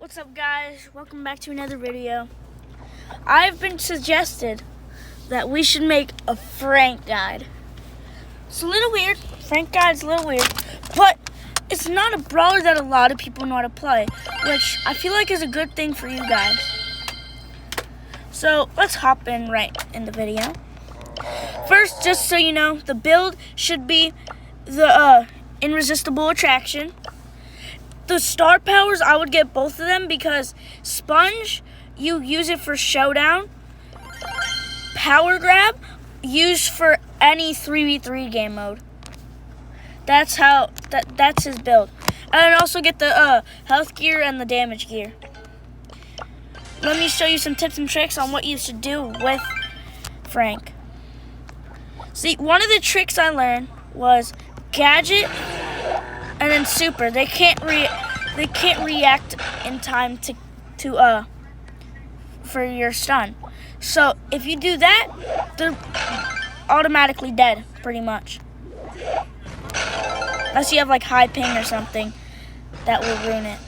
What's up, guys? Welcome back to another video. I've been suggested that we should make a Frank guide. It's a little weird. Frank guide's a little weird, but it's not a brawler that a lot of people know how to play, which I feel like is a good thing for you guys. So let's hop in right in the video. First, just so you know, the build should be the Irresistible Attraction. The star powers, I would get both of them because Sponge, you use it for Showdown. Power Grab, used for any 3v3 game mode. That's his build. And also get the health gear and the damage gear. Let me show you some tips and tricks on what you should do with Frank. See, one of the tricks I learned was Gadget and then Super. They can't react in time for your stun. So if you do that, they're automatically dead, pretty much. Unless you have like high ping or something, that will ruin it.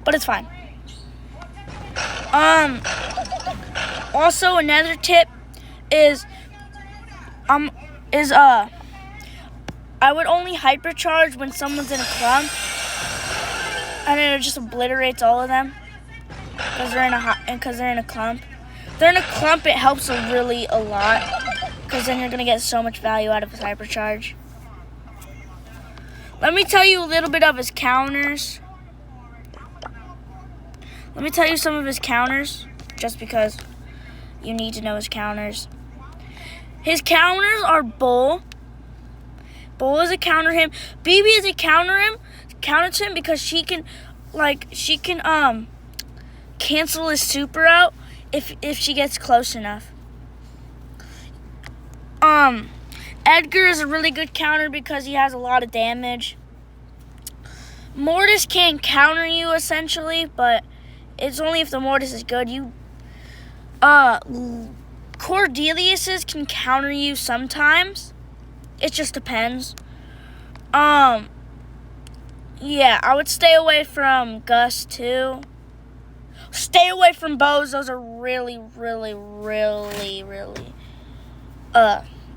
But it's fine. Also another tip is I would only hypercharge when someone's in a clump, and then it just obliterates all of them because they're in a clump. If they're in a clump, it helps really a lot because then you're gonna get so much value out of his hypercharge. Let me tell you a little bit of his counters. Let me tell you some of his counters, just because you need to know his counters. His counters are Bull. Bull is a counter him. BB is a counter to him because she can cancel his super out if she gets close enough. Edgar is a really good counter because he has a lot of damage. Mortis can counter you essentially, but it's only if the Mortis is good. Cordelius's can counter you sometimes. It just depends. Yeah, I would stay away from Gus too. Stay away from Bows. Those are really, really, really, really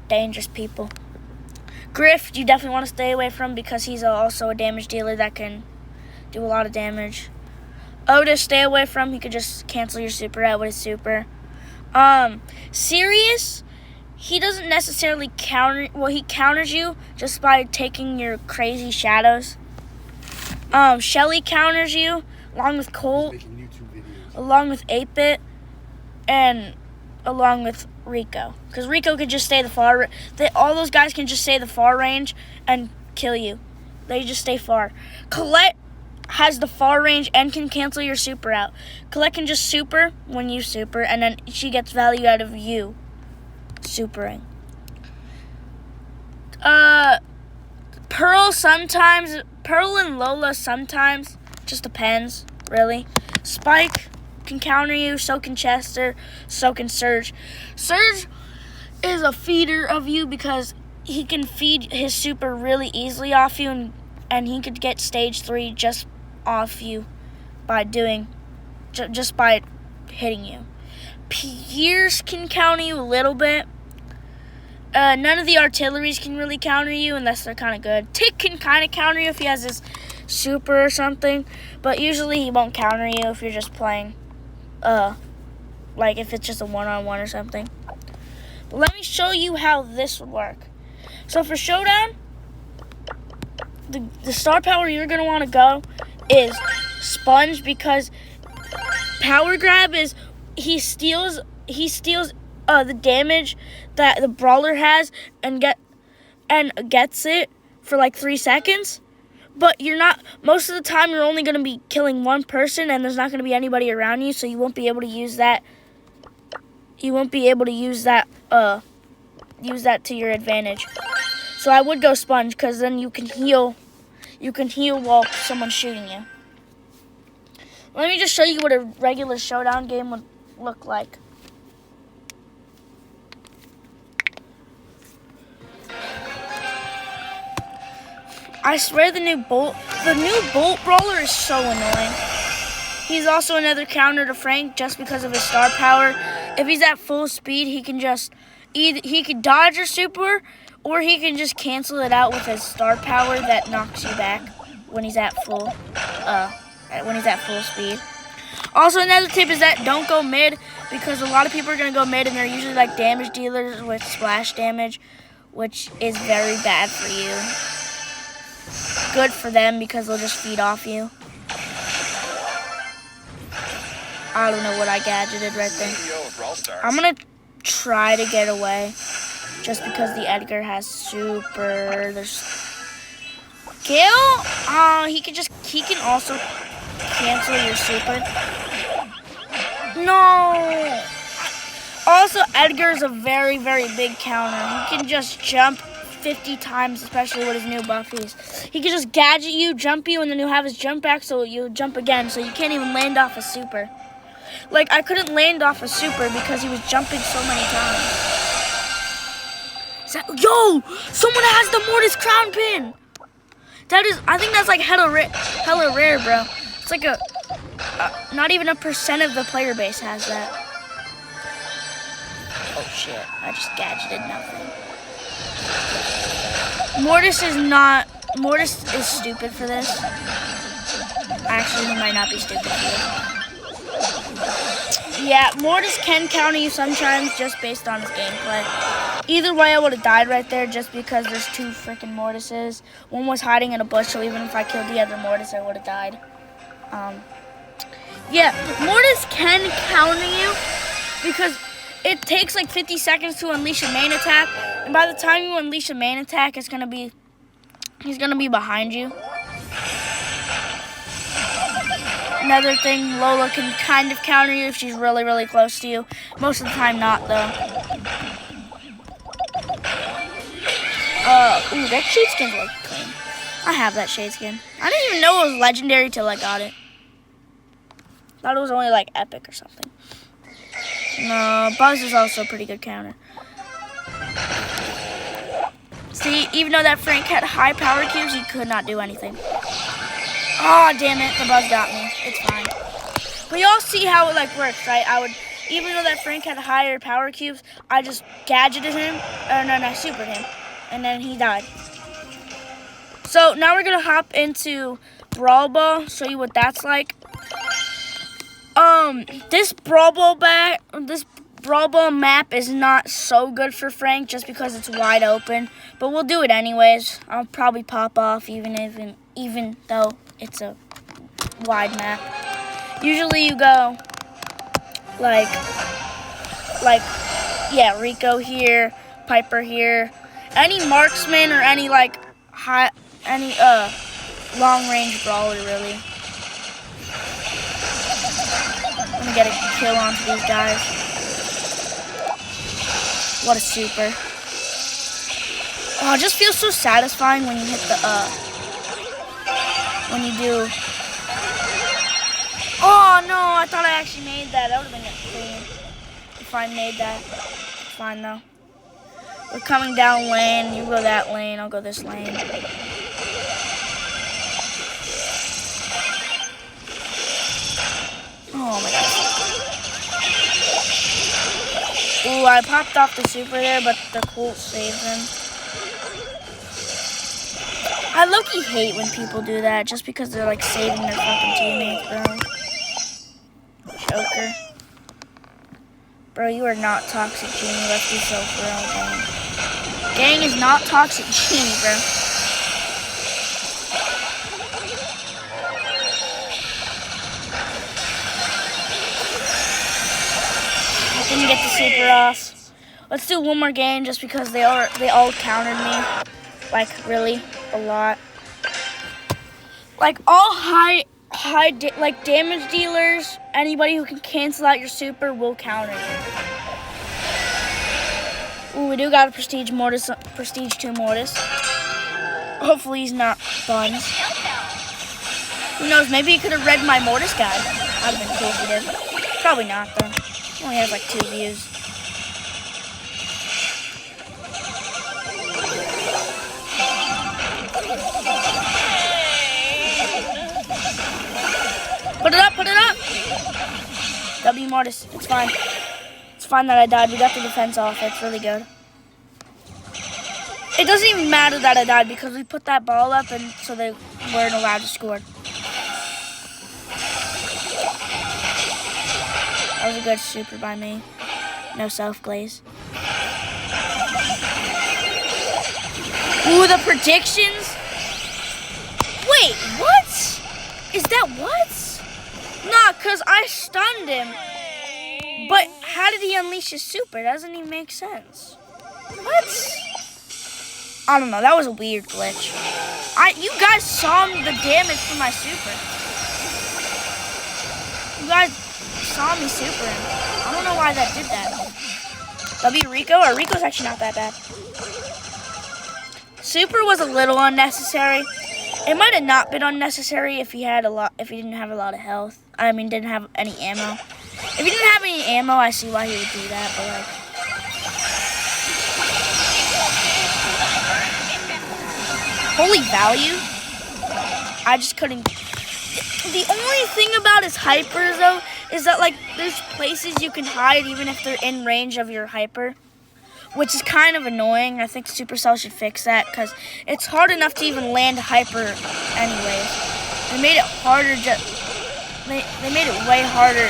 dangerous people. Griff, you definitely want to stay away from because he's also a damage dealer that can do a lot of damage. Otis, stay away from. He could just cancel your super out with his super. Sirius, he doesn't necessarily counter. Well, he counters you just by taking your crazy shadows. Shelly counters you along with Colt, along with 8-Bit, and along with Rico. Because Rico could just stay the far. All those guys can just stay the far range and kill you. They just stay far. Colette has the far range and can cancel your super out. Colette can just super when you super, and then she gets value out of you supering. Pearl sometimes. Pearl and Lola sometimes. Just depends, really. Spike can counter you, so can Chester, so can Surge. Surge is a feeder of you because he can feed his super really easily off you, and he could get stage 3 just off you by just by hitting you. Pierce can counter you a little bit. None of the artilleries can really counter you unless they're kind of good. Tick can kind of counter you if he has his super or something, but usually he won't counter you if you're just playing, like if it's just a one-on-one or something. But let me show you how this would work. So for Showdown, the star power you're going to want to go is Sponge because Power Grab is he steals the damage that the brawler has and gets it for like 3 seconds. But most of the time you're only going to be killing one person and there's not going to be anybody around you, so you won't be able to use that. You won't be able to use that to your advantage. So I would go Sponge because then you can heal. You can heal while someone's shooting you. Let me just show you what a regular Showdown game would look like. I swear the new Bolt Brawler is so annoying. He's also another counter to Frank just because of his star power. If he's at full speed, he can just he could dodge your super, or he can just cancel it out with his star power that knocks you back when he's at full speed. Also, another tip is that don't go mid, because a lot of people are gonna go mid and they're usually like damage dealers with splash damage, which is very bad for you. Good for them because they'll just feed off you. I don't know what I gadgeted right there. I'm gonna try to get away just because the Edgar has super. There's Gale. He can also cancel your super. No. Also, Edgar is a very, very big counter. He can just jump 50 times, especially with his new buffies. He can just gadget you, jump you, and then he'll have his jump back, so you'll jump again, so you can't even land off a super. Like, I couldn't land off a super because he was jumping so many times. Yo! Someone has the Mortis crown pin! I think that's like hella rare, bro. It's like not even a percent of the player base has that. Oh shit, I just gadgeted nothing. Mortis is stupid for this. Actually, he might not be stupid for this. Yeah, Mortis can counter you sometimes just based on his gameplay. Either way, I would have died right there just because there's two freaking Mortises. One was hiding in a bush, so even if I killed the other Mortis, I would have died. Yeah, Mortis can counter you because it takes like 50 seconds to unleash a main attack, and by the time you unleash a main attack, he's gonna be behind you. Another thing, Lola can kind of counter you if she's really, really close to you. Most of the time, not though. Ooh, that shade skin's like clean. I have that shade skin. I didn't even know it was legendary till I got it. Thought it was only like epic or something. No, Buzz is also a pretty good counter. See, even though that Frank had high power cubes, he could not do anything. Oh, damn it, the Buzz got me. It's fine. But y'all see how it like works, right? Even though that Frank had higher power cubes, I just gadgeted him, I supered him, and then he died. So now we're gonna hop into Brawl Ball, show you what that's like. This Brawl Ball map is not so good for Frank just because it's wide open, but we'll do it anyways. I'll probably pop off even though it's a wide map. Usually you go yeah, Rico here, Piper here, any marksman or any long range brawler really. I'm gonna get a kill onto these guys. What a super. Oh, it just feels so satisfying when you hit the when you do. Oh no, I thought I actually made that. That would have been clean if I made that. It's fine though. We're coming down lane. You go that lane, I'll go this lane. Oh my god. Ooh, I popped off the super there, but the Colt saved him. I low-key hate when people do that just because they're like saving their fucking teammates, bro. Joker. Bro, you are not Toxic Genie. Let's be so for real, gang. Gang is not Toxic Genie, bro. I didn't get the super off. Let's do one more game just because they all countered me. Like, really, a lot. Like, all high damage dealers, anybody who can cancel out your super will counter you. Ooh, we do got a Prestige 2 Mortis. Hopefully he's not Buns. Who knows, maybe he could have read my Mortis guide. I'd have been cool if he did. Probably not, though. He only has like 2 views. Put it up, put it up. W Mortis, it's fine. It's fine that I died. We got the defense off. It's really good. It doesn't even matter that I died because we put that ball up and so they weren't allowed to score. That was a good super by me. No self-glaze. Ooh, the predictions? Wait, what? Is that what? Nah, because I stunned him. But how did he unleash his super? It doesn't even make sense. What? I don't know. That was a weird glitch. You guys saw the damage from my super. You guys saw me super him. I don't know why that did that. W Rico? Or Rico's actually not that bad. Super was a little unnecessary. It might have not been unnecessary if he didn't have a lot of health. I mean, didn't have any ammo. If he didn't have any ammo, I see why he would do that, but like... Holy value? I just couldn't... The only thing about his hypers, though, is that, like, there's places you can hide even if they're in range of your hyper, which is kind of annoying. I think Supercell should fix that, because it's hard enough to even land hyper anyways. They made it harder They made it way harder.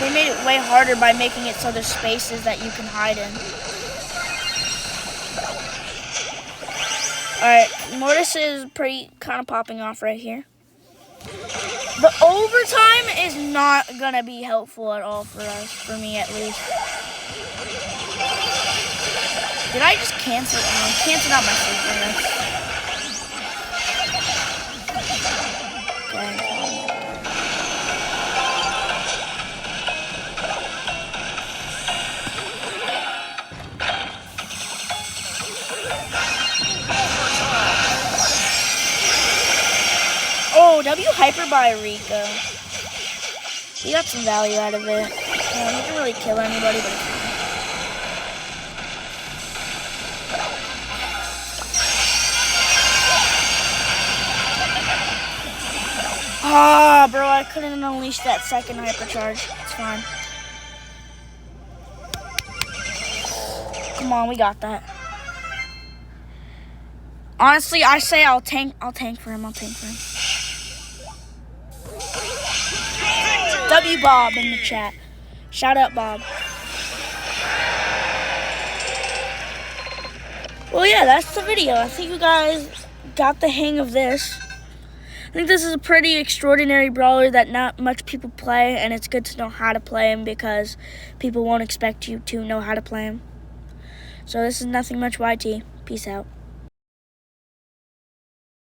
They made it way harder by making it so there's spaces that you can hide in. Alright, Mortis is kind of popping off right here. The overtime is not going to be helpful at all for us, for me at least. Did I just cancel? Cancel out my super. Okay. Oh, W hyper by Rico. He got some value out of it. He didn't really kill anybody, but it's fine. Ah, bro, I couldn't unleash that second hypercharge. It's fine. Come on, we got that. Honestly, I say I'll tank for him. W Bob in the chat. Shout out Bob. Well, yeah, that's the video. I think you guys got the hang of this. I think this is a pretty extraordinary brawler that not much people play, and it's good to know how to play him because people won't expect you to know how to play him. So this is Nothing Much YT. Peace out.